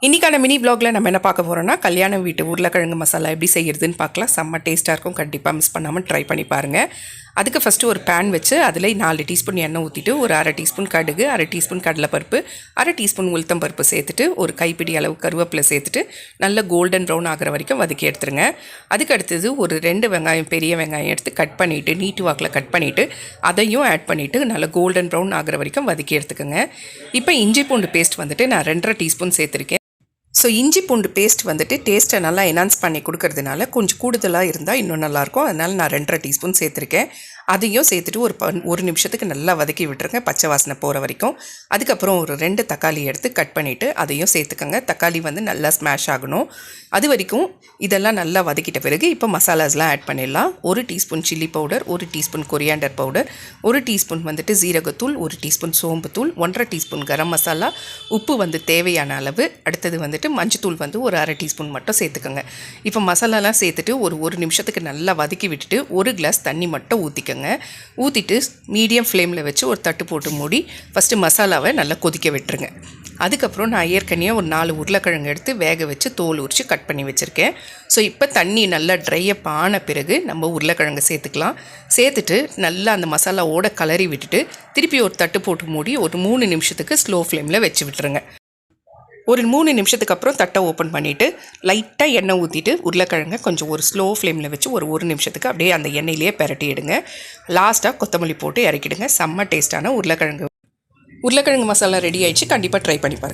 இன்றைக்கான மினி வ்ளாகில் நம்ம என்ன பார்க்க போகிறோம்னா கல்யாண வீட்டு உருளைக்கிழங்கு மசாலா எப்படி செய்கிறதுன்னு பார்க்கலாம். செம்ம டேஸ்ட்டாக இருக்கும். கண்டிப்பாக மிஸ் பண்ணாமல் ட்ரை பண்ணி பாருங்கள். அதுக்கு ஃபஸ்ட்டு ஒரு பேன் வச்சு அதில் 4 டீஸ்பூன் எண்ணெய் ஊற்றிட்டு ஒரு அரை டீஸ்பூன் கடுகு, அரை டீஸ்பூன் கடலைப்பருப்பு, அரை டீஸ்பூன் உளுத்தம் பருப்பு சேர்த்துட்டு ஒரு கைப்பிடி அளவு கருவேப்பிலை சேர்த்துட்டு நல்ல கோல்டன் ப்ரௌன் ஆகிற வரைக்கும் வதக்கி எடுத்துருங்க. அதுக்கு அடுத்தது ஒரு 2 வெங்காயம், பெரிய வெங்காயம் எடுத்து கட் பண்ணிவிட்டு நீட்டு வாக்கில் கட் பண்ணிவிட்டு அதையும் ஆட் பண்ணிவிட்டு நல்ல கோல்டன் ப்ரௌன் ஆகிற வரைக்கும் வதக்கி எடுத்துக்கோங்க. இப்போ இஞ்சி பூண்டு பேஸ்ட் வந்துட்டு நான் 2.5 டீஸ்பூன் சேர்த்துருக்கேன். ஸோ இஞ்சி பூண்டு பேஸ்ட் வந்துட்டு டேஸ்ட்டை நல்லா என்ஹான்ஸ் பண்ணி கொடுக்கறதுனால கொஞ்சம் கூடுதலாக இருந்தால் இன்னும் நல்லாயிருக்கும். அதனால் நான் 2.5 டீஸ்பூன் சேர்த்துருக்கேன். அதையும் சேர்த்துட்டு ஒரு நிமிஷத்துக்கு நல்லா வதக்கி விட்டுருங்க, பச்சை வாசனை போகிற வரைக்கும். அதுக்கப்புறம் ஒரு 2 தக்காளி எடுத்து கட் பண்ணிவிட்டு அதையும் சேர்த்துக்கோங்க. தக்காளி வந்து நல்லா ஸ்மாஷ் ஆகணும். அது வரைக்கும் இதெல்லாம் நல்லா வதக்கிட்ட பிறகு இப்போ மசாலாஸ்லாம் ஆட் பண்ணிடலாம். 1 teaspoon chilli powder, 1 teaspoon coriander powder, 1 teaspoon வந்துட்டு ஜீரகத்தூள், 1 டீஸ்பூன் சோம்புத்தூள், 1.5 டீஸ்பூன் கரம் மசாலா, உப்பு வந்து தேவையான அளவு. அடுத்தது வந்துட்டு மஞ்சத்தூள் வந்து ஒரு அரை டீஸ்பூன் மட்டும் சேர்த்துக்கோங்க. இப்போ மசாலாலாம் சேர்த்துட்டு ஒரு நிமிஷத்துக்கு நல்லா வதக்கி விட்டுட்டு 1 கிளாஸ் தண்ணி மட்டும் ஊற்றிக்கோங்க. ஊற்றிட்டு மீடியம் ஃப்ளேமில் வச்சு ஒரு தட்டு போட்டு மூடி ஃபஸ்ட்டு மசாலாவை நல்லா கொதிக்க விட்டுருங்க. அதுக்கப்புறம் நான் ஏற்கனவே ஒரு 4 உருளைக்கிழங்கு எடுத்து வேக வச்சு தோல் உரித்து கட் பண்ணி வச்சுருக்கேன். ஸோ இப்போ தண்ணி நல்லா ட்ரையப் ஆன பிறகு நம்ம உருளைக்கிழங்கு சேர்த்துக்கலாம். சேர்த்துட்டு நல்லா அந்த மசாலாவோட கலரி விட்டுட்டு திருப்பி ஒரு தட்டு போட்டு மூடி ஒரு 3 நிமிஷத்துக்கு ஸ்லோ ஃப்ளேமில் வச்சு விட்டுருங்க. ஒரு 3 நிமிஷத்துக்கு அப்புறம் தட்டை ஓப்பன் பண்ணிவிட்டு லைட்டாக எண்ணெய் ஊற்றிட்டு உருளைக்கிழங்கை கொஞ்சம் ஒரு ஸ்லோ ஃப்ளேமில் வச்சு ஒரு நிமிஷத்துக்கு அப்படியே அந்த எண்ணெயிலேயே பெரட்டி எடுங்க. லாஸ்ட்டாக கொத்தமல்லி போட்டு இறக்கிடுங்க. செம்ம டேஸ்ட்டான உருளைக்கிழங்கு மசாலா ரெடி ஆயிடுச்சு. கண்டிப்பாக ட்ரை பண்ணி பாருங்கள்.